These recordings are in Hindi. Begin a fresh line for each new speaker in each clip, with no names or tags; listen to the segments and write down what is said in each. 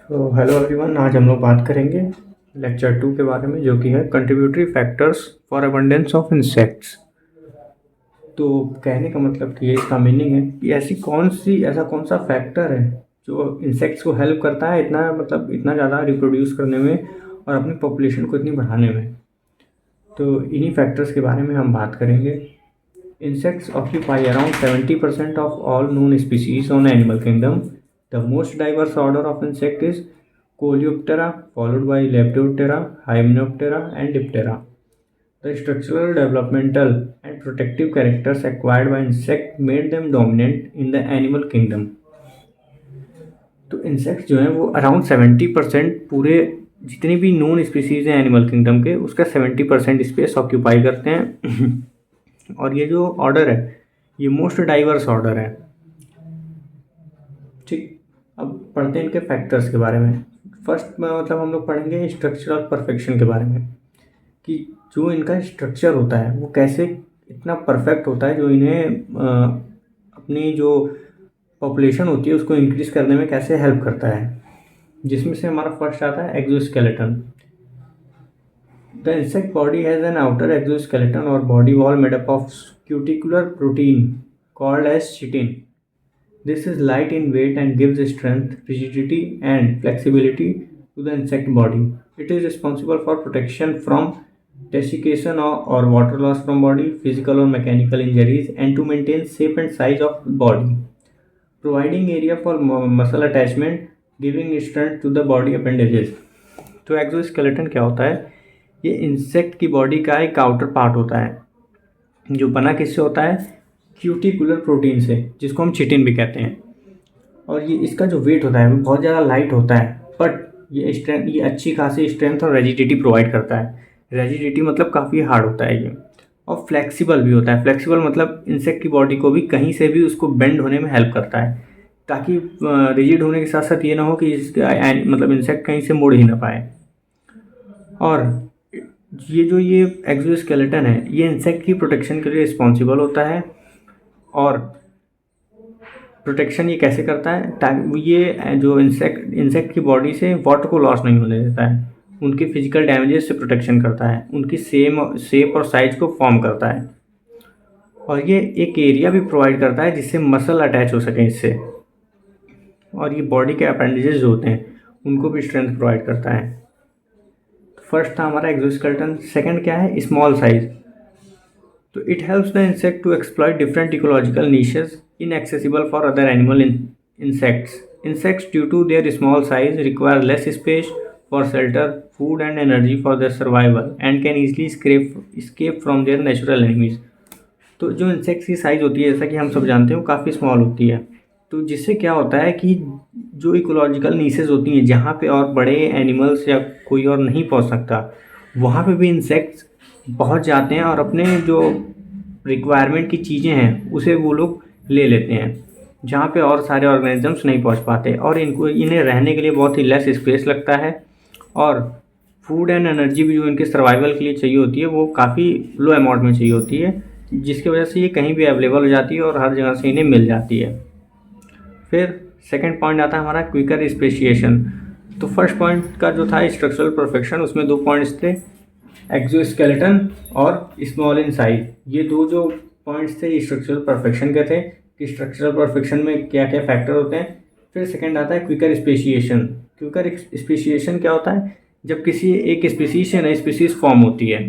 तो हेलो एवरीवन, आज हम लोग बात करेंगे लेक्चर 2 के बारे में, जो कि है contributory factors for abundance of insects. तो कहने का मतलब कि ये इसका मीनिंग है कि ऐसा कौन सा फैक्टर है जो इंसेक्ट्स को हेल्प करता है इतना ज़्यादा रिप्रोड्यूस करने में और अपनी पॉपुलेशन को इतनी बढ़ाने में। तो इन्हीं फैक्टर्स के बारे में हम बात करेंगे। Insects occupy around 70% of all known species on animal kingdom. The most diverse order of insect is Coleoptera, followed by Lepidoptera, Hymenoptera, and Diptera. The structural, developmental, and protective characters acquired by insect made them dominant in the animal kingdom. तो इंसेक्ट्स जो हैं वो अराउंड 70% पूरे जितनी भी नोन स्पीसीज हैं एनिमल किंगडम के, उसका 70% स्पेस ऑक्यूपाई करते हैं। और ये जो ऑर्डर है ये मोस्ट डाइवर्स ऑर्डर है। ठीक, अब पढ़ते हैं इनके फैक्टर्स के बारे में। फर्स्ट में हम लोग पढ़ेंगे स्ट्रक्चरल परफेक्शन के बारे में, कि जो इनका स्ट्रक्चर होता है वो कैसे इतना परफेक्ट होता है, जो इन्हें अपनी जो पॉपुलेशन होती है उसको इंक्रीज करने में कैसे हेल्प करता है। जिसमें से हमारा फर्स्ट आता है exoskeleton. The insect body has an outer exoskeleton or body wall made up of cuticular protein called as chitin. This is light in weight and gives strength, rigidity, and flexibility to the insect body. It is responsible for protection from desiccation or water loss from body, physical or mechanical injuries, and to maintain shape and size of body, providing area for muscle attachment, giving strength to the body appendages. तो एक्सोस्केलेटन क्या होता है? ये इंसेक्ट की बॉडी का एक आउटर पार्ट होता है, जो बना किससे होता है? क्यूटिकुलर प्रोटीन से, जिसको हम चिटिन भी कहते हैं। और ये इसका जो वेट होता है वो बहुत ज़्यादा लाइट होता है, बट ये अच्छी खासी स्ट्रेंथ और रेजिडिटी प्रोवाइड करता है। रेजिडिटी मतलब काफ़ी हार्ड होता है ये, और फ्लेक्सिबल भी होता है। फ्लेक्सिबल मतलब इंसेक्ट की बॉडी को भी कहीं से भी उसको बेंड होने में हेल्प करता है, ताकि रिजिड होने के साथ साथ ये ना हो कि इसका इंसेक्ट कहीं से मुड़ ही ना पाए। और ये एक्सोस्केलेटन है ये इंसेक्ट की प्रोटेक्शन के लिए रिस्पॉन्सिबल होता है। और प्रोटेक्शन ये कैसे करता है? ताकि ये जो इंसेक्ट की बॉडी से वाटर को लॉस नहीं होने देता है, उनकी फिजिकल डैमेजेस से प्रोटेक्शन करता है, उनकी शेप और साइज को फॉर्म करता है, और ये एक एरिया भी प्रोवाइड करता है जिससे मसल अटैच हो सके इससे। और ये बॉडी के अपेंडेजेस जो होते हैं उनको भी स्ट्रेंथ प्रोवाइड करता है। फर्स्ट था हमारा एक्सोस्केलेटन। सेकंड क्या है? Small size. तो it helps the insect to exploit different ecological niches inaccessible for other insects. Insects, due to their small size, require less space for shelter, food, and energy for their survival, and can easily escape from their natural enemies. तो जो इंसेक्ट्स की साइज़ होती है, जैसा कि हम सब जानते हैं, वो काफ़ी स्मॉल होती है। तो जिससे क्या होता है कि जो इकोलॉजिकल नीसेस होती हैं, जहाँ पे और बड़े एनिमल्स या कोई और नहीं पहुँच सकता, वहाँ पे भी इंसेक्ट्स पहुँच जाते हैं और अपने जो रिक्वायरमेंट की चीज़ें हैं उसे वो लोग ले लेते हैं, जहाँ पे और सारे ऑर्गेनिजम्स नहीं पहुँच पाते। और इन्हें रहने के लिए बहुत ही लेस स्पेस लगता है, और फूड एंड एनर्जी भी जो इनके सर्वाइवल के लिए चाहिए होती है वो काफ़ी लो अमाउंट में चाहिए होती है, जिसकी वजह से ये कहीं भी अवेलेबल हो जाती है और हर जगह से इन्हें मिल जाती है। फिर सेकंड पॉइंट आता है हमारा क्विकर स्पेशिएशन। तो फर्स्ट पॉइंट का जो था स्ट्रक्चरल परफेक्शन, उसमें दो पॉइंट्स थे, एक्सोस्केलेटन और स्मॉल इन साइज। ये दो जो पॉइंट्स थे स्ट्रक्चरल परफेक्शन के थे, कि स्ट्रक्चरल परफेक्शन में क्या क्या फैक्टर होते हैं। फिर सेकंड आता है क्विकर स्पेशिएशन। क्विकर स्पेशिएशन क्या होता है? जब किसी एक स्पीसीज से नई स्पीसीज फॉर्म होती है।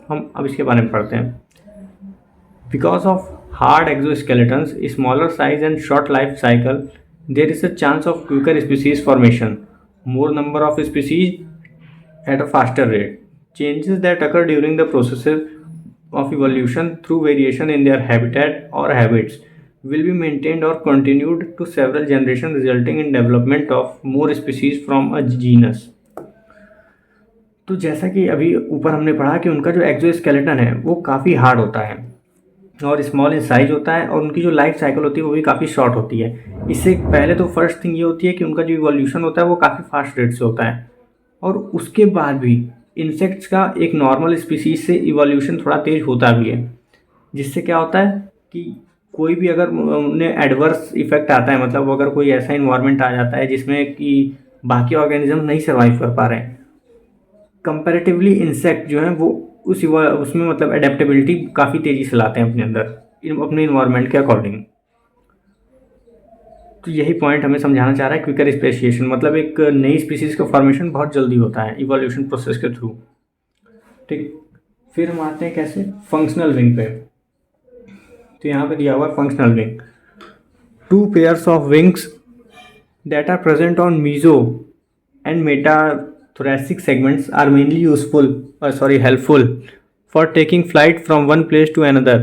हम अब इसके बारे में पढ़ते हैं। Because of hard exoskeletons, smaller size and short life cycle, there is a chance of quicker species formation, more number of species at a faster rate, changes that occur during the processes of evolution through variation in their habitat or habits will be maintained or continued to several generations, resulting in development of more species from a genus. तो जैसा कि अभी ऊपर हमने पढ़ा कि उनका जो एक्सोस्केलेटन है वो काफ़ी हार्ड होता है और स्मॉल इन साइज होता है, और उनकी जो लाइफ साइकिल होती है वो भी काफ़ी शॉर्ट होती है। इससे पहले तो फर्स्ट थिंग ये होती है कि उनका जो इवोल्यूशन होता है वो काफ़ी फास्ट रेट से होता है, और उसके बाद भी इंसेक्ट्स का एक नॉर्मल स्पीसीज से इवोल्यूशन थोड़ा तेज होता भी है। जिससे क्या होता है कि कोई भी अगर उन्हें एडवर्स इफेक्ट आता है, मतलब अगर कोई ऐसा इन्वायरमेंट आ जाता है जिसमें कि बाकी ऑर्गेनिज्म नहीं सर्वाइव कर पा रहे हैं। कंपैरेटिवली इंसेक्ट जो हैं वो उसमें मतलब एडेप्टेबिलिटी काफ़ी तेज़ी से लाते हैं अपने अंदर अपने इन्वायरमेंट के अकॉर्डिंग। तो यही पॉइंट हमें समझाना चाह रहा है क्विकर स्पेसिएशन, मतलब एक नई स्पीसीज का फॉर्मेशन बहुत जल्दी होता है इवोल्यूशन प्रोसेस के थ्रू। ठीक, फिर हम आते हैं कैसे फंक्शनल विंग पे। तो यहाँ पे दिया हुआ है functional wing, 2 pairs of wings that are present on meso and metathoracic segments are mainly helpful for taking flight from one place to another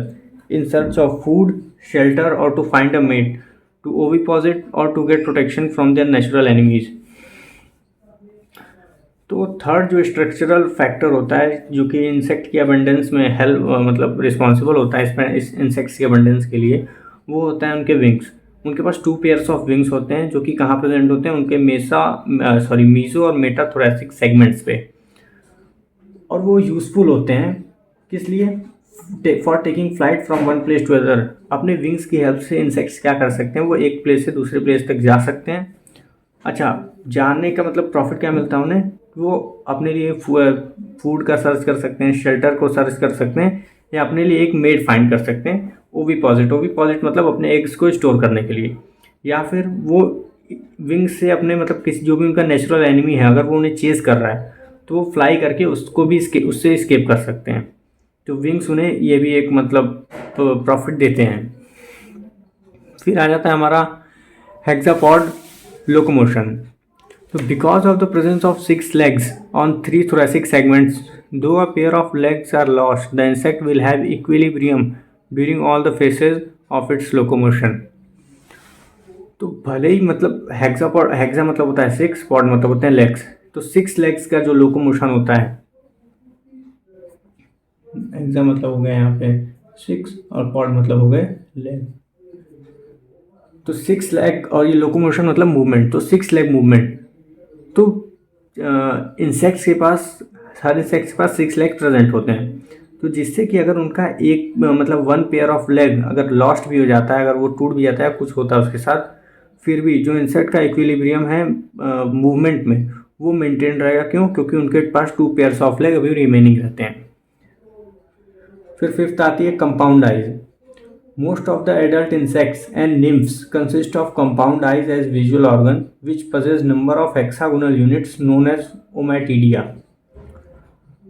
in search of food, shelter, or to find a mate, to oviposit or to get protection from their natural enemies. तो थर्ड जो स्ट्रक्चरल फैक्टर होता है जो कि इंसेक्ट की अबंडेंस में हेल्प मतलब रिस्पॉन्सिबल होता है इसमें इस इंसेक्ट्स की अबंडेंस के लिए, वो होता है उनके विंग्स। उनके पास 2 पेयर्स ऑफ विंग्स होते हैं जो कि कहाँ प्रेजेंट होते हैं, उनके मीजो और मेटाथोरैसिक सेगमेंट्स पे। और वो यूज़फुल होते हैं किस लिए, for taking flight from one place to other. अपने विंग्स की हेल्प से इंसेक्ट्स क्या कर सकते हैं, वो एक प्लेस से दूसरे प्लेस तक जा सकते हैं। अच्छा, जानने का मतलब प्रॉफिट क्या मिलता है उन्हें, वो अपने लिए फूड का सर्च कर सकते हैं, शेल्टर को सर्च कर सकते हैं, या अपने लिए एक मेड फाइंड कर सकते हैं। ओविपॉजिट मतलब अपने एग्स को स्टोर करने के लिए, या फिर वो विंग्स से अपने मतलब किसी जो भी उनका नेचुरल एनिमी है अगर वो उन्हें चेस कर रहा है तो वो फ्लाई करके उसको भी उससे स्केप कर सकते हैं। तो विंग्स उन्हें ये भी एक मतलब प्रॉफिट देते हैं। फिर आ जाता है हमारा हेक्सापॉड locomotion. So because of the presence of 6 legs on 3 thoracic segments, though a pair of legs are lost, the insect will have equilibrium during all the phases of its locomotion. तो भले ही मतलब हेक्सा मतलब होता है 6, पॉड मतलब होते हैं लेग्स, तो 6 लेग्स का जो लोकोमोशन होता है, हेक्सा मतलब हो गया यहाँ पे 6 और पॉड मतलब हो गए लेग। तो 6 लेग और ये लोकोमोशन मतलब मूवमेंट, तो 6 लेग मूवमेंट। तो इंसेक्ट्स के पास हर इंसेक्ट्स के पास 6 लेग प्रेजेंट होते हैं, तो जिससे कि अगर उनका एक मतलब 1 पेयर ऑफ लेग अगर लॉस्ट भी हो जाता है, अगर वो टूट भी जाता है, कुछ होता है उसके साथ, फिर भी जो इंसेक्ट का इक्विलिब्रियम है मूवमेंट में वो मेंटेन रहेगा। क्यों? क्योंकि उनके पास 2 पेयर्स ऑफ लेग अभी रिमेनिंग रहते हैं। फिर फिफ्थ आती है compound eyes. Most of the adult insects and nymphs consist of compound eyes as visual organ, which possess number of hexagonal units known as ommatidia,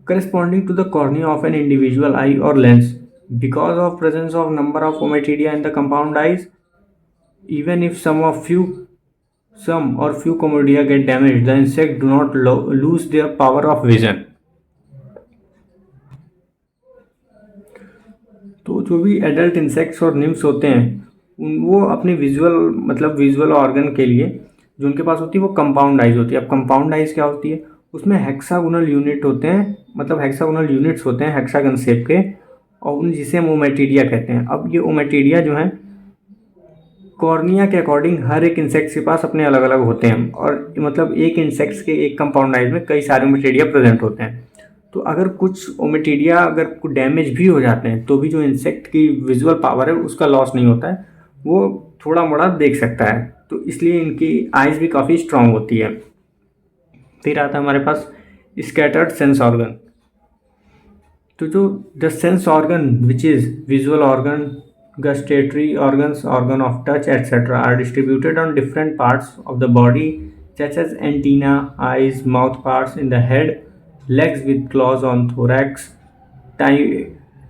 corresponding to the cornea of an individual eye or lens. Because of presence of number of ommatidia in the compound eyes, even if some or few commodia get damaged, the insect do not lose their power of vision. तो जो भी एडल्ट इंसेक्ट्स और निम्स होते हैं वो अपने विजुअल ऑर्गन के लिए जो उनके पास होती है वो कंपाउंड आइज होती है। अब कंपाउंड आइज क्या होती है, उसमें हेक्सागोनल यूनिट होते हैं, मतलब हेक्सागोनल यूनिट्स होते हैं हेक्सागन शेप के, और उन जिसे हम ओमेटिडिया कहते हैं। अब ये ओमेटिडिया जो है कॉर्निया के अकॉर्डिंग हर एक इंसेक्ट्स के पास अपने अलग अलग होते हैं, और मतलब एक इंसेक्ट्स के एक कंपाउंड आइज में कई सारे ओमेटिडिया प्रेजेंट होते हैं। तो अगर कुछ ओमेटिडिया अगर कुछ डैमेज भी हो जाते हैं तो भी जो इंसेक्ट की विजुअल पावर है उसका लॉस नहीं होता है, वो थोड़ा मोड़ा देख सकता है, तो इसलिए इनकी आइज़ भी काफ़ी स्ट्रांग होती है। फिर आता है हमारे पास स्कैटर्ड सेंस ऑर्गन। तो जो the sense organ which is visual organ, gustatory organs, organ of touch etcetera are distributed on different parts of the body such as antenna, eyes, mouth parts in the head, legs with claws on thorax,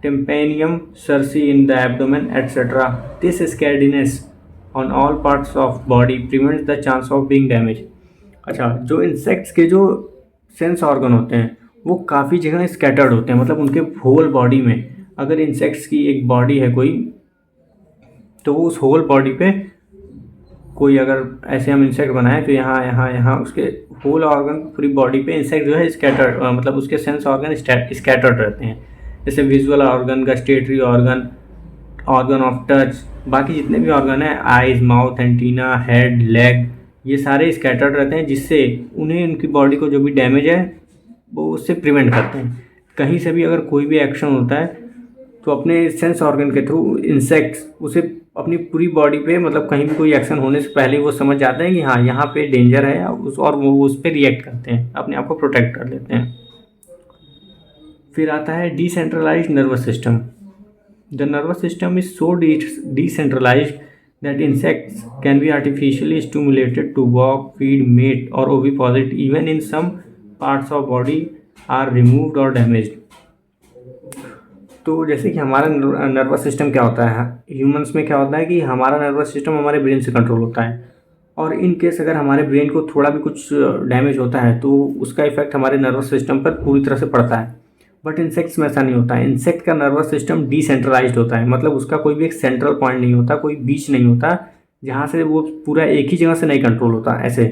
tympanium, cerci in the abdomen, etc. This scardiness on all parts of body prevents the chance of being damaged. अच्छा, जो इंसेक्ट्स के जो सेंस ऑर्गन होते हैं वो काफ़ी जगह स्कैटर्ड होते हैं, मतलब उनके होल बॉडी में अगर इंसेक्ट्स की एक बॉडी है कोई, तो वो उस होल बॉडी पे कोई अगर ऐसे हम इंसेक्ट बनाए तो यहाँ उसके होल ऑर्गन पूरी बॉडी पे इंसेक्ट जो है स्कैटर्ड, मतलब उसके सेंस ऑर्गन स्कैटर्ड रहते हैं। जैसे visual organ, gustatory organ, organ of touch, बाकी जितने भी ऑर्गन हैं, eyes, mouth, antenna, head, leg, ये सारे स्कैटर्ड रहते हैं, जिससे उन्हें उनकी बॉडी को जो भी डैमेज है वो उससे प्रिवेंट करते हैं। कहीं से भी अगर कोई भी एक्शन होता है तो अपने सेंस ऑर्गन के थ्रू इंसेक्ट्स उसे अपनी पूरी बॉडी पे मतलब कहीं भी कोई एक्शन होने से पहले वो समझ जाते हैं कि हाँ यहाँ पे डेंजर है और वो उस पर रिएक्ट करते हैं, अपने आप को प्रोटेक्ट कर लेते हैं। फिर आता है decentralised nervous system. The nervous system is so decentralised that insects can be artificially stimulated to walk, feed, mate or oviposit even in some parts of body are removed or damaged। तो जैसे कि हमारा नर्वस सिस्टम क्या होता है, ह्यूमंस में क्या होता है कि हमारा नर्वस सिस्टम हमारे ब्रेन से कंट्रोल होता है, और इन केस अगर हमारे ब्रेन को थोड़ा भी कुछ डैमेज होता है तो उसका इफेक्ट हमारे नर्वस सिस्टम पर पूरी तरह से पड़ता है। बट इंसेक्ट्स में ऐसा नहीं होता है। इंसेक्ट का नर्वस सिस्टम डिसेंट्रलाइज्ड होता है, मतलब उसका कोई भी एक सेंट्रल पॉइंट नहीं होता, कोई बीच नहीं होता जहाँ से वो पूरा एक ही जगह से नहीं कंट्रोल होता। ऐसे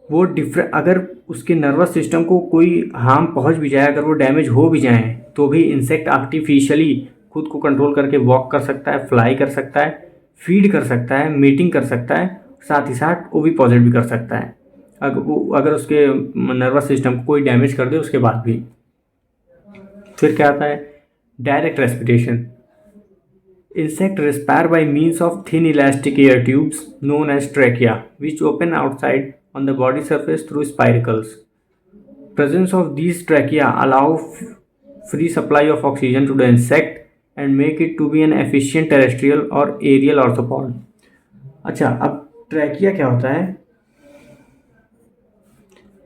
वो डिफरेंट, अगर उसके नर्वस सिस्टम को कोई हार्म पहुँच भी जाए, अगर वो डैमेज हो भी जाए, तो भी इंसेक्ट आर्टिफिशियली खुद को कंट्रोल करके वॉक कर सकता है, फ्लाई कर सकता है, फीड कर सकता है, मीटिंग कर सकता है, साथ ही साथ ओविपोसिट भी कर सकता है अगर उसके नर्वस सिस्टम को कोई डैमेज कर दे उसके बाद भी। फिर क्या आता है direct respiration. Insect respire by means of thin elastic air tubes known as trachea which open outside on the body surface through spiracles. Presence of these trachea allow free supply of oxygen to the insect and make it to be an efficient terrestrial or aerial arthropod. अच्छा, अब ट्रैकिया क्या होता है?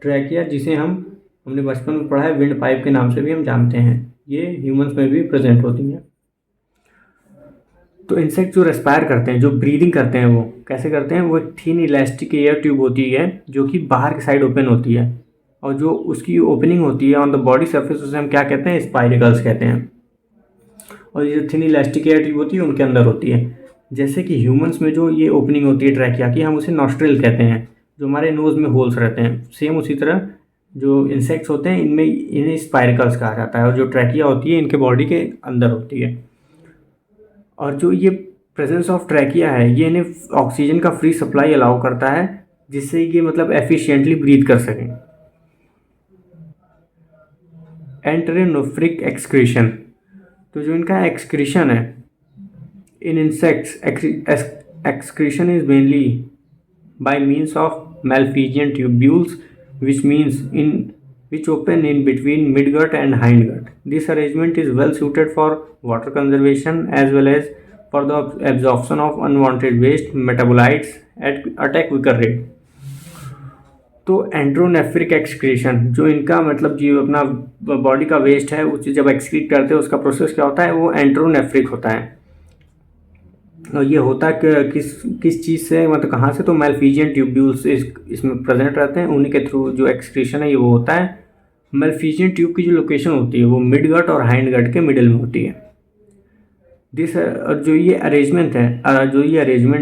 ट्रैकिया जिसे हमने बचपन में पढ़ा है, विंड पाइप के नाम से भी हम जानते हैं, ये ह्यूमंस में भी प्रेजेंट होती हैं। तो इंसेक्ट जो रेस्पायर करते हैं, जो ब्रीदिंग करते हैं, वो कैसे करते हैं? वो एक थिन इलास्टिक एयर ट्यूब होती है जो कि बाहर की साइड ओपन होती है, और जो उसकी ओपनिंग होती है ऑन द बॉडी सरफेस उसे हम क्या कहते हैं? स्पाइरिकल्स कहते हैं। और ये जो थिन इलास्टिक एयर ट्यूब होती है उनके अंदर होती है। जैसे कि ह्यूमंस में जो ये ओपनिंग होती है ट्रैकिया की, हम उसे नॉस्ट्रिल कहते हैं, जो हमारे नोज़ में होल्स रहते हैं। सेम उसी तरह जो इंसेक्ट्स होते हैं इन्हें स्पाइरिकल्स कहा जाता है, और जो ट्रैकिया होती है इनके बॉडी के अंदर होती है। और जो ये प्रेजेंस ऑफ ट्रैकिया है, ये इन्हें ऑक्सीजन का फ्री सप्लाई अलाउ करता है, जिससे ये मतलब एफिशिएंटली ब्रीथ कर सकें। एंटेरोनेफ्रिक एक्सक्रीशन, तो जो इनका एक्सक्रीशन है in insects, excretion is mainly by means of malpighian tubules which open in between midgut and hindgut. This arrangement is well suited for water conservation as well as for the absorption of unwanted waste metabolites at a quicker rate. तो एंटेरोनेफ्रिक एक्सक्रीशन, जो इनका मतलब जो अपना बॉडी का वेस्ट है उसे जब एक्सक्रीट करते हैं उसका प्रोसेस क्या होता है? वो एंटेरोनेफ्रिक होता है। और ये होता किस चीज़ से, मतलब कहाँ से? तो मैलफिजियन ट्यूब्यूल्स इसमें प्रेजेंट रहते हैं, उन्हीं के थ्रू जो एक्सक्रीशन है ये वो होता है। मैलफिजियन ट्यूब की जो लोकेशन होती है वो मिडगट और हाइंडगट के मिडिल में होती है। जो ये अरेंजमेंट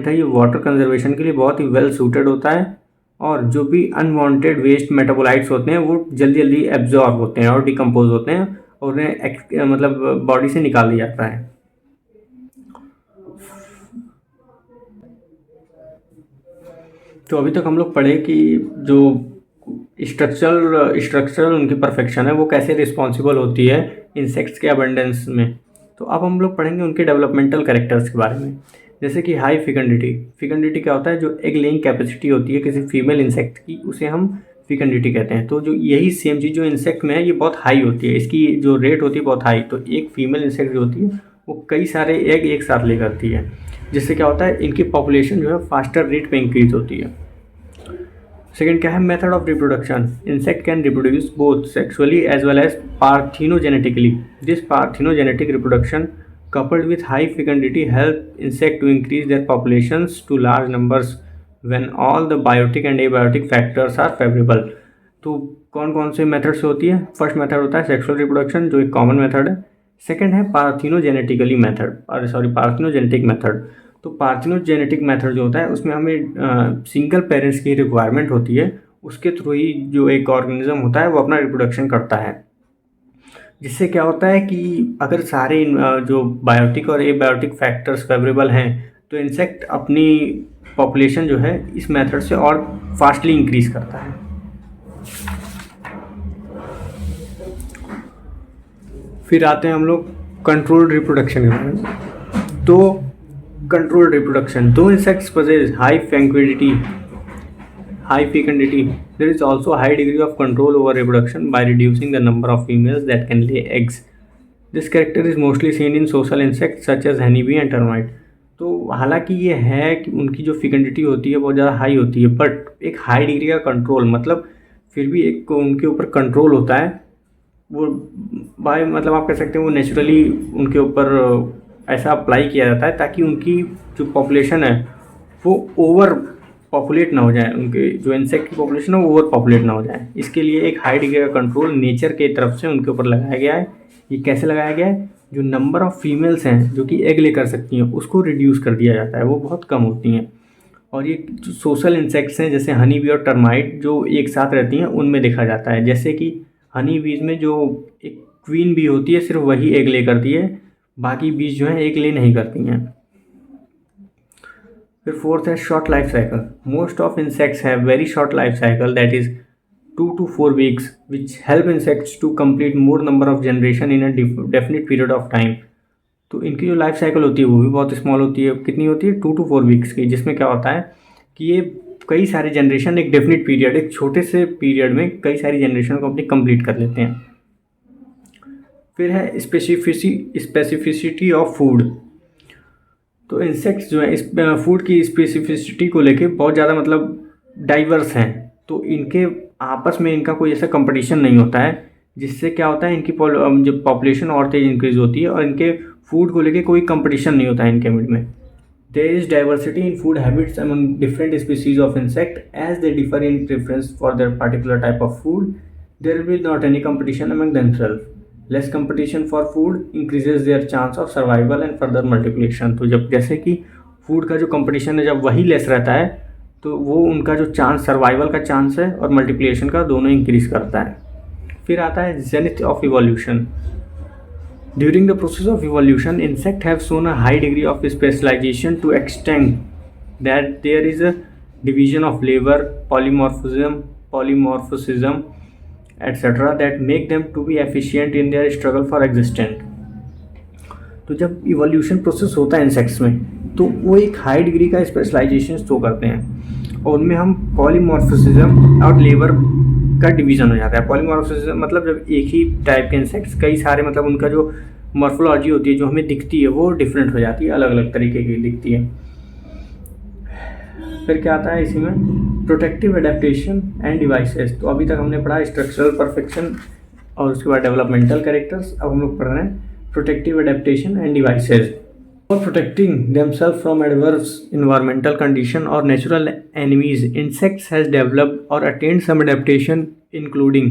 है ये वाटर कंजर्वेशन के लिए बहुत ही वेल सूटेड होता है, और जो भी अनवांटेड वेस्ट मेटाबोलाइट्स होते हैं वो जल्दी जल्दी एब्जॉर्ब होते हैं और डिकम्पोज होते हैं, और उन्हें मतलब बॉडी से निकाल दिया जाता है। तो अभी तक हम लोग पढ़े कि जो स्ट्रक्चरल उनकी परफेक्शन है वो कैसे रिस्पॉन्सिबल होती है इंसेक्ट्स के अबंडेंस में। तो अब हम लोग पढ़ेंगे उनके डेवलपमेंटल कैरेक्टर्स के बारे में। जैसे कि हाई फिकंडिटी क्या होता है? जो एग लेइंग कैपेसिटी होती है किसी फीमेल इंसेक्ट की, उसे हम फिकंडिटी कहते हैं। तो जो यही सेम चीज़ जो इंसेक्ट में है ये बहुत हाई होती है, इसकी जो रेट होती है बहुत हाई। तो एक फीमेल इंसेक्ट जो होती है वो कई सारे एग एक साथ ले करती है, जिससे क्या होता है इनकी पॉपुलेशन जो है फास्टर रेट पे इंक्रीज होती है। सेकेंड क्या है? Method of reproduction. Insect can reproduce both sexually as well as parthenogenetically. This parthenogenetic reproduction coupled with high fecundity help insect to increase their populations to large numbers when all the biotic and abiotic factors are favorable। तो कौन कौन से मेथड से होती है? फर्स्ट मेथड होता है सेक्सुअल रिप्रोडक्शन, जो एक कॉमन मेथड है। सेकेंड है पार्थिनोजेनेटिकली मेथड, पार्थिनोजेनेटिक मेथड। तो पार्थिनोजेनेटिक मेथड जो होता है उसमें हमें सिंगल पेरेंट्स की रिक्वायरमेंट होती है, उसके थ्रू ही जो एक ऑर्गेनिज्म होता है वो अपना रिप्रोडक्शन करता है। जिससे क्या होता है कि अगर सारे जो बायोटिक और एबायोटिक फैक्टर्स फेवरेबल हैं तो इंसेक्ट अपनी पॉपुलेशन जो है इस मेथड से और फास्टली इंक्रीज करता है। फिर आते हैं हम लोग कंट्रोल्ड रिप्रोडक्शन के बारे में। तो कंट्रोल्ड रिप्रोडक्शन, दो insects possess high fecundity, there is also a high degree of control over reproduction by reducing the number of females that can lay eggs. This character is mostly seen in social insects such as honeybee and termite. तो हालांकि ये है कि उनकी जो फिकेंडिटी होती है बहुत ज़्यादा हाई होती है, बट एक हाई डिग्री का कंट्रोल, मतलब फिर भी एक उनके ऊपर कंट्रोल होता है वो बाय, मतलब आप कह सकते हैं वो नेचुरली उनके ऊपर ऐसा अप्लाई किया जाता है ताकि उनकी जो पॉपुलेशन है वो ओवर पॉपुलेट ना हो जाए, उनके जो इंसेक्ट की पॉपुलेशन है वो ओवर पॉपुलेट ना हो जाए। इसके लिए एक हाई डिग्री का कंट्रोल नेचर के तरफ से उनके ऊपर लगाया गया है। ये कैसे लगाया गया है? जो नंबर ऑफ़ फीमेल्स हैं जो कि एग ले कर सकती हैं उसको रिड्यूस कर दिया जाता है, वो बहुत कम होती हैं। और ये जो सोशल इंसेक्ट्स हैं जैसे हनी बी और टर्माइट जो एक साथ रहती हैं उनमें देखा जाता है। जैसे कि हनी बीज में जो एक क्वीन बी होती है सिर्फ वही एग ले करती है, बाकी बीज जो हैं एग ले नहीं करती हैं। फिर फोर्थ है short life cycle. Most of insects have very short life cycle that is 2 to 4 weeks, which help insects to complete more number of generation in a definite period of time. तो इनकी जो लाइफ साइकिल होती है वो भी बहुत स्मॉल होती है। कितनी होती है? 2 to 4 weeks की, जिसमें क्या होता है कि ये कई सारे जनरेशन एक डेफिनेट पीरियड, एक छोटे से पीरियड में कई सारी जनरेशन को अपनी कंप्लीट कर लेते हैं। फिर है स्पेसिफिसिटी ऑफ फूड। तो इंसेक्ट्स जो है इस फूड की स्पेसिफिसिटी को लेके बहुत ज़्यादा मतलब डाइवर्स हैं। तो इनके आपस में इनका कोई ऐसा कंपटीशन नहीं होता है, जिससे क्या होता है इनकी जो पॉपुलेशन और तेज इंक्रीज होती है और इनके फूड को लेके कोई कंपटीशन नहीं होता है इनके मिड में। There is diversity in food habits among different species of insect as they differ in preference for their particular type of food. There will not any competition among themself. Less competition for food increases their chance of survival and further multiplication. तो जब जैसे कि फूड का जो कंपटीशन है जब वही लेस रहता है तो वो उनका जो चांस, सर्वाइवल का चांस है और मल्टीप्लिकेशन का, दोनों इंक्रीज करता है। फिर आता है zenith of evolution. During the process of evolution insect have shown a high degree of specialisation to extend that there is a division of labour, polymorphism etcetera that make them to be efficient in their struggle for existent. तो जब इवोल्यूशन प्रोसेस होता है इंसेक्ट्स में तो वो एक हाई डिग्री का स्पेशलाइजेशन शो करते हैं और उनमें हम पॉलीमॉर्फोसिज्म और लेबर का डिवीज़न हो जाता है। पॉलीमॉर्फोसिज्म मतलब जब एक ही टाइप के इंसेक्ट्स कई सारे, मतलब उनका जो मॉर्फोलॉजी होती है जो हमें दिखती है वो डिफरेंट हो जाती है, अलग अलग तरीके की दिखती है। फिर क्या आता है इसी में प्रोटेक्टिव एडेप्टेशन एंड डिवाइसेस। तो अभी तक हमने पढ़ा स्ट्रक्चरल परफेक्शन और उसके बाद डेवलपमेंटल कैरेक्टर्स। अब हम लोग पढ़ रहे हैं protective adaptation end devices. For protecting themselves from adverse environmental condition or natural enemies, insects has developed or attained some adaptation including,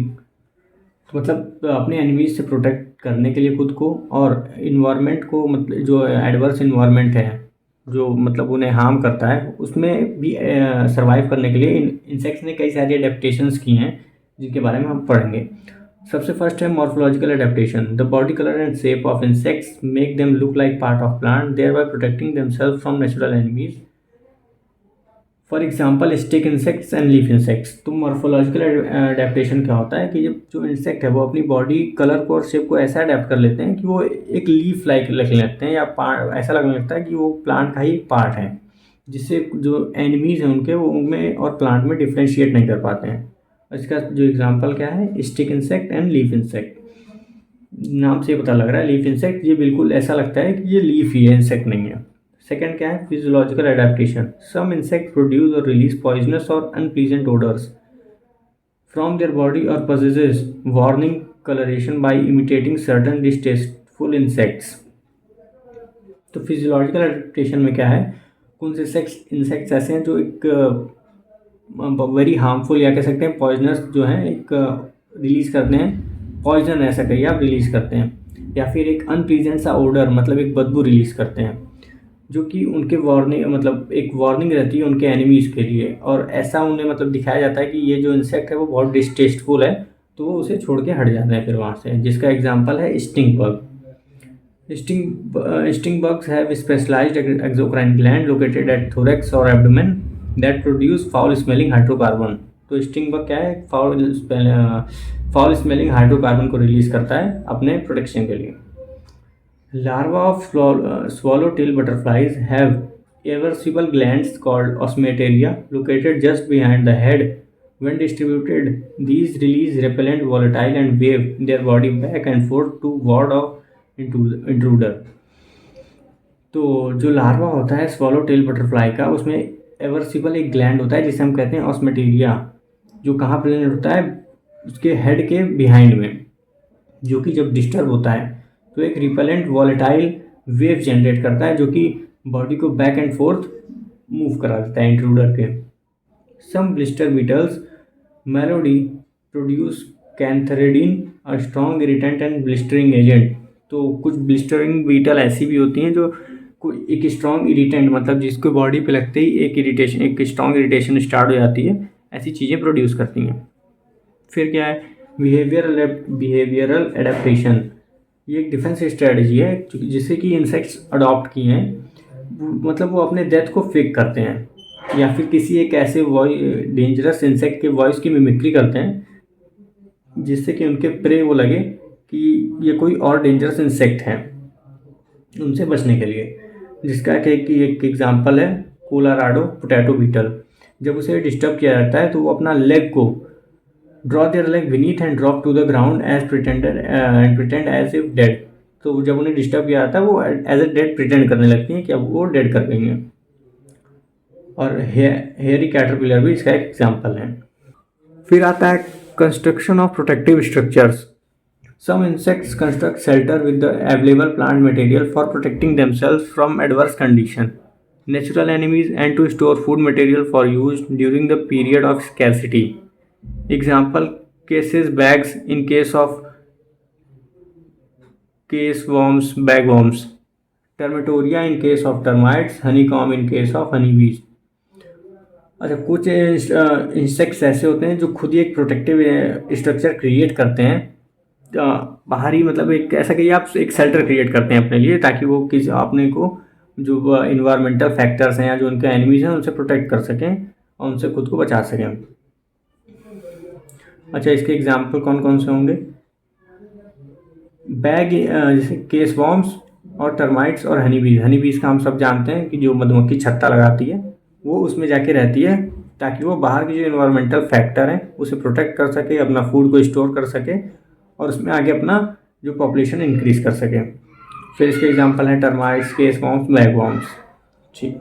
तो मतलब अपने एनिमीज से प्रोटेक्ट करने के लिए खुद को और इन्वायरमेंट को, मतलब जो एडवर्स इन्वायरमेंट है जो मतलब उन्हें हार्म करता है उसमें भी सर्वाइव करने के लिए इंसेक्ट्स ने कई सारी अडेप्टेशंस की हैं जिनके बारे में हम पढ़ेंगे। सबसे फर्स्ट है morphological adaptation. The body colour and shape of insects make them look like part of plant thereby protecting themself from natural enemies. For example stick insects and leaf insects. तो मॉर्फोलॉजिकल एडेप्टेशन क्या होता है कि जब जो इंसेक्ट है वो अपनी बॉडी कलर को और शेप को ऐसा अडेप्ट कर लेते हैं कि वो एक लीफ लाइक लगने लगते हैं या ऐसा लगने लगता है कि वो प्लांट का ही पार्ट है, जिससे जो एनिमीज हैं उनके वो उनमें और प्लांट में डिफ्रेंशिएट नहीं कर पाते हैं। इसका जो एग्जांपल क्या है stick insect and leaf insect. नाम से पता लग रहा है लीफ इंसेक्ट ये बिल्कुल ऐसा लगता है कि ये लीफ ही है, इंसेक्ट नहीं है। सेकंड क्या है physiological adaptation. Some insect produce और रिलीज पॉइजनस और unpleasant odours from their body और possesses warning coloration by imitating certain distasteful insects. तो फिजियोलॉजिकल एडेप्टेशन में क्या है, कौन से इंसेक्ट्स ऐसे हैं जो एक वेरी हार्मफुल या कह सकते हैं पॉइजनस जो है एक रिलीज़ करते हैं, पॉइजन ऐसा कहिए आप रिलीज़ करते हैं, या फिर एक अनप्लीजेंट सा ओडर मतलब एक बदबू रिलीज़ करते हैं जो कि उनके वार्निंग मतलब एक वार्निंग रहती है उनके एनिमीज़ के लिए। और ऐसा उन्हें मतलब दिखाया जाता है कि ये जो इंसेक्ट है वो बहुत डिस्टेस्टफुल है तो वो उसे छोड़ के हट जाते हैं फिर वहाँ से, जिसका एग्जाम्पल है sting bug. Sting bugs have specialised exocrine gland located at thorax और abdomen that produce foul smelling hydrocarbon. तो स्टिंग बग क्या है, फाउल स्मेलिंग हाइड्रोकार्बन को रिलीज़ करता है अपने प्रोटेक्शन के लिए। Larvae of swallowtail butterflies have aversible glands called osmeteria located just behind the head. When distributed, these release repellent, volatile, and wave their body back and forth to ward off intruder. तो जो लार्वा होता है स्वॉलो टेल बटरफ्लाई का, उसमें एवर्सिबल एक ग्लैंड होता है जिसे हम कहते हैं ऑस्मेटेरिया, जो कहाँ प्रेजेंट होता है, उसके हेड के बिहाइंड में, जो कि जब डिस्टर्ब होता है तो एक रिपेलेंट वॉलेटाइल वेव जनरेट करता है जो कि बॉडी को बैक एंड फोर्थ मूव करा देता है इंट्रूडर के। Some blister beetles meloidae produce cantharidin, a strong irritant and blistering agent. तो कुछ ब्लिस्टरिंग बीटल ऐसी भी होती हैं जो कोई एक स्ट्रॉन्ग इरिटेंट, मतलब जिसको बॉडी पे लगते ही एक स्ट्रॉन्ग इरिटेशन स्टार्ट हो जाती है, ऐसी चीज़ें प्रोड्यूस करती हैं। फिर क्या है, बिहेवियरल एडेप्टेशन। ये एक डिफेंस स्ट्रेटजी है जिसे कि इंसेक्ट्स अडॉप्ट किए हैं, मतलब वो अपने डेथ को फेक करते हैं या फिर किसी एक ऐसे डेंजरस इंसेक्ट के वॉइस की मिमिक्री करते हैं जिससे कि उनके प्रे वो लगे कि ये कोई और डेंजरस इंसेक्ट है, उनसे बचने के लिए। जिसका एक एग्जांपल है कोलोराडो पोटैटो बीटल। जब उसे डिस्टर्ब किया जाता है तो वो अपना लेग को draw their leg beneath and drop to the ground as pretend as if dead. तो जब उन्हें डिस्टर्ब किया जाता है वो एज ए डेड प्रिटेंड करने लगती हैं कि अब वो डेड कर गई हैं। और हेयरी कैटरपिलर भी इसका एक एग्जाम्पल है। फिर आता है construction of protective structures. Some insects construct shelter with the available plant material for protecting themselves from adverse condition, natural enemies, and to store food material for use during the period of scarcity. Example cases bags in case of caseworms, bagworms, termitoria in case of termites, honeycomb in case of honeybees. अच्छा, कुछ इंसेक्ट्स ऐसे होते हैं जो खुद ही एक प्रोटेक्टिव स्ट्रक्चर क्रिएट करते हैं, बाहरी, मतलब एक ऐसा कि आप एक शेल्टर क्रिएट करते हैं अपने लिए ताकि वो किसी अपने को जो इन्वायरमेंटल फैक्टर्स हैं या जो उनके एनिमीज हैं उनसे प्रोटेक्ट कर सकें और उनसे खुद को बचा सकें। अच्छा, इसके एग्जांपल कौन कौन से होंगे? बैग जैसे केसवॉर्म्स और टर्माइट्स और हनीबीज का हम सब जानते हैं कि जो मधुमक्खी छत्ता लगाती है वो उसमें जाके रहती है ताकि वो बाहर के जो इन्वायरमेंटल फैक्टर हैं उसे प्रोटेक्ट कर सके, अपना फूड को स्टोर कर सके और उसमें आगे अपना जो पॉपुलेशन इंक्रीज कर सके। फिर इसके एग्जांपल हैं टर्माइट्स, केसवॉर्म्स, बैगवॉर्म्स। ठीक।